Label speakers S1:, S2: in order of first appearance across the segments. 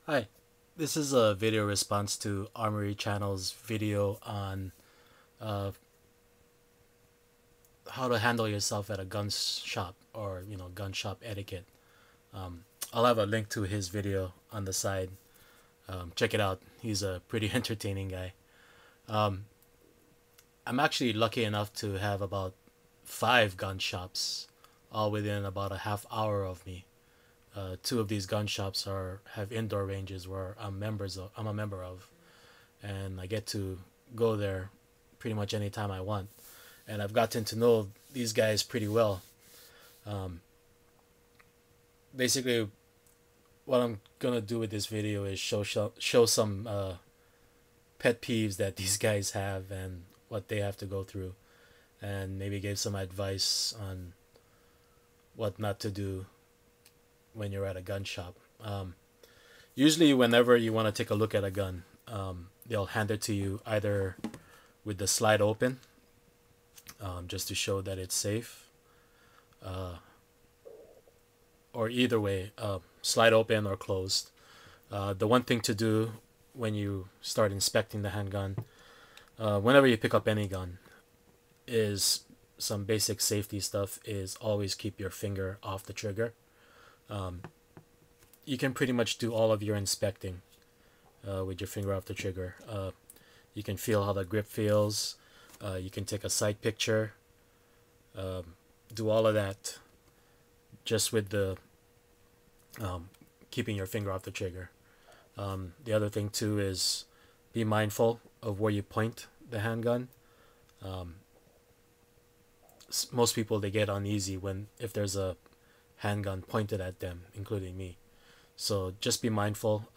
S1: Hi, this is a video response to Armory Channel's video on uh, how to handle yourself at a gun shop, or gun shop etiquette. I'll have a link to his video on the side. Check it out. He's a pretty entertaining guy. Um, I'm actually lucky enough to have about 5 gun shops, all within about a half hour of me. Two of these gun shops have indoor ranges where I'm a member of, and I get to go there pretty much anytime I want. And I've gotten to know these guys pretty well. Um, Basically, what I'm gonna do with this video is show some pet peeves that these guys have and what they have to go through, and maybe give some advice on what not to do when you're at a gun shop. Usually, whenever you want to take a look at a gun, they'll hand it to you either with the slide open, just to show that it's safe, uh, or either way, slide open or closed. The one thing to do when you start inspecting the handgun, whenever you pick up any gun, is some basic safety stuff is always keep your finger off the trigger. Um, you can pretty much do all of your inspecting with your finger off the trigger. You can feel how the grip feels. You can take a sight picture. Do all of that just with the keeping your finger off the trigger. The other thing too is be mindful of where you point the handgun. Um, Most people, they get uneasy if there's a handgun pointed at them, including me. So just be mindful.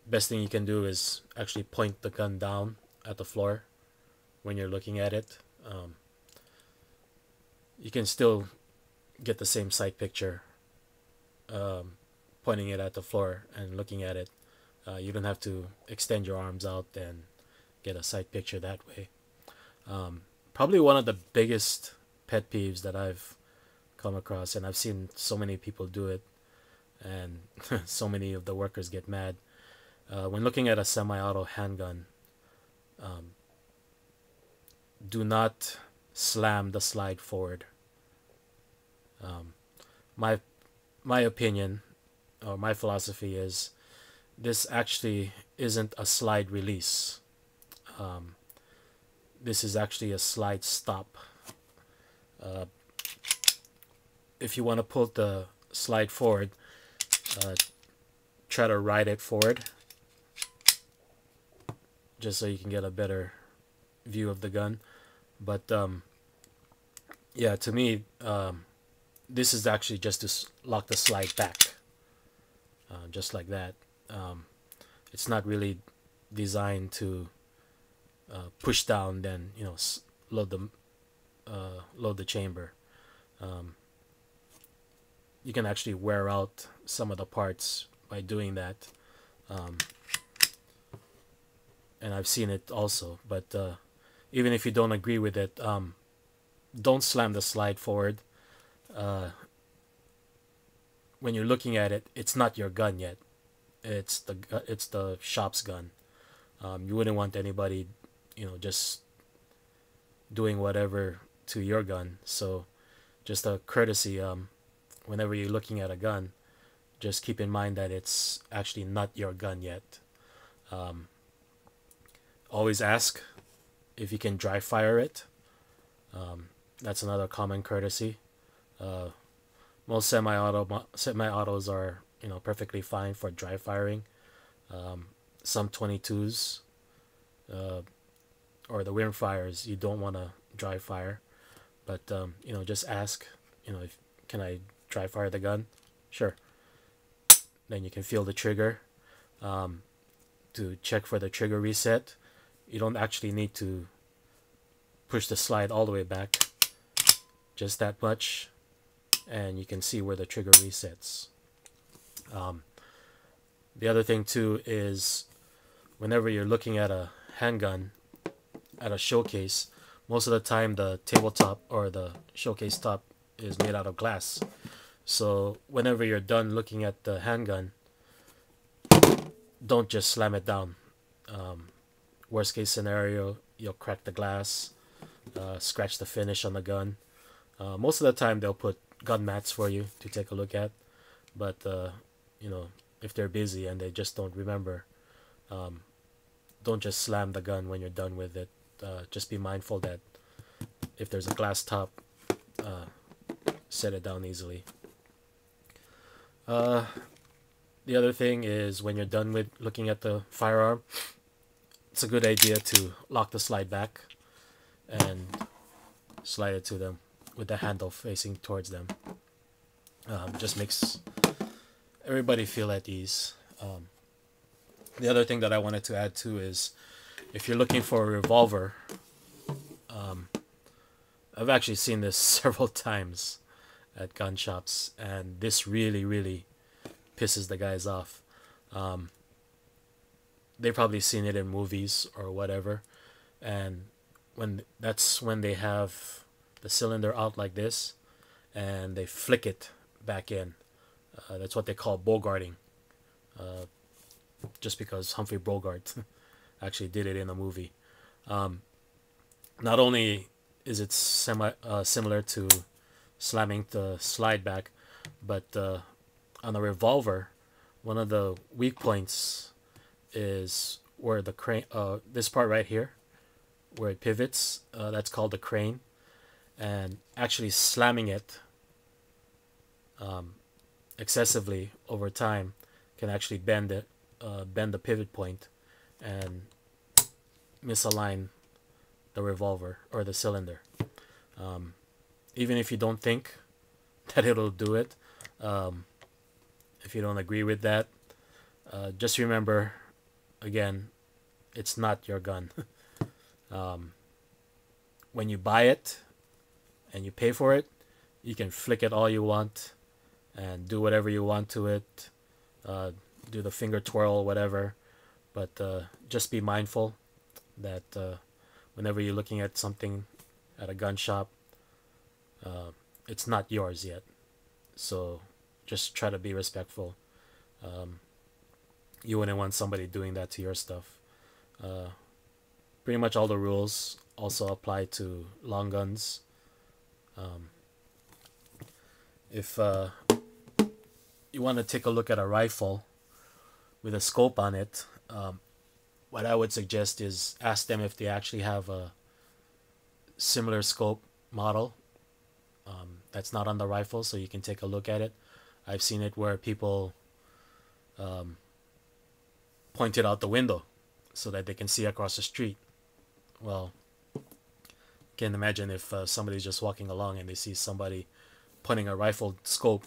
S1: Best thing you can do is actually point the gun down at the floor when you're looking at it. You can still get the same sight picture, pointing it at the floor and looking at it. You don't have to extend your arms out and get a sight picture that way. Probably one of the biggest pet peeves that I've come across, and I've seen so many people do it, and so many of the workers get mad. When looking at a semi-auto handgun, do not slam the slide forward. Um, my my opinion, or my philosophy, is this actually isn't a slide release. Um, this is actually a slide stop. Uh, if you want to pull the slide forward, uh, try to ride it forward, just so you can get a better view of the gun. But yeah, to me, this is actually just to lock the slide back, just like that. It's not really designed to push down, then load the chamber. You can actually wear out some of the parts by doing that, and I've seen it also. But even if you don't agree with it, don't slam the slide forward. When you're looking at it, it's not your gun yet. It's the shop's gun. You wouldn't want anybody, just doing whatever to your gun. So, just a courtesy. Whenever you're looking at a gun, just keep in mind that it's actually not your gun yet. Um, Always ask if you can dry fire it. That's another common courtesy. Uh, Most semi-autos are perfectly fine for dry firing. Some 22s, or the rim fires, you don't want to dry fire, but just ask, if can I dry fire the gun? Sure. Then you can feel the trigger, to check for the trigger reset. You don't actually need to push the slide all the way back, just that much, and you can see where the trigger resets. The other thing too is, whenever you're looking at a handgun at a showcase, most of the time the tabletop or the showcase top is made out of glass. So whenever you're done looking at the handgun, don't just slam it down. Worst case scenario, you'll crack the glass, scratch the finish on the gun. Most of the time, they'll put gun mats for you to take a look at, but you know, if they're busy and they just don't remember, um, don't just slam the gun when you're done with it. Just be mindful that if there's a glass top, uh, set it down easily. Uh, the other thing is when you're done with looking at the firearm, it's a good idea to lock the slide back and slide it to them with the handle facing towards them. Just makes everybody feel at ease. The other thing that I wanted to add too is if you're looking for a revolver, I've actually seen this several times at gun shops, and this really, really pisses the guys off. They've probably seen it in movies or whatever, and when they have the cylinder out like this, and they flick it back in. That's what they call bogarting. Just because Humphrey Bogart actually did it in a movie. Not only is it similar to slamming the slide back, but on a revolver, one of the weak points is where the crane, this part right here, where it pivots, that's called the crane, and actually slamming it excessively over time can actually bend the pivot point and misalign the revolver or the cylinder. Even if you don't think that it'll do it, if you don't agree with that, just remember, again, it's not your gun. When you buy it and you pay for it, you can flick it all you want and do whatever you want to it, do the finger twirl, whatever, but just be mindful that whenever you're looking at something at a gun shop, it's not yours yet. So just try to be respectful. You wouldn't want somebody doing that to your stuff. Pretty much all the rules also apply to long guns. If you want to take a look at a rifle with a scope on it, what I would suggest is ask them if they actually have a similar scope model that's not on the rifle, so you can take a look at it. I've seen it where people point it out the window so that they can see across the street. Well, you can imagine if somebody's just walking along and they see somebody pointing a rifled scope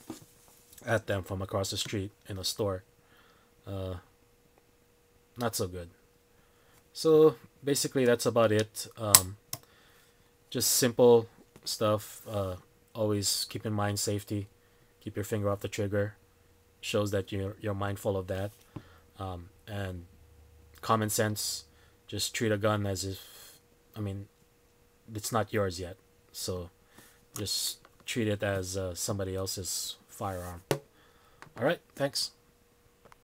S1: at them from across the street in a store. Not so good. So basically that's about it. Just simple stuff. Always keep in mind safety. Keep your finger off the trigger. Shows that you're mindful of that. And common sense. Just treat a gun as if, I mean, it's not yours yet. So just treat it as somebody else's firearm. All right, thanks.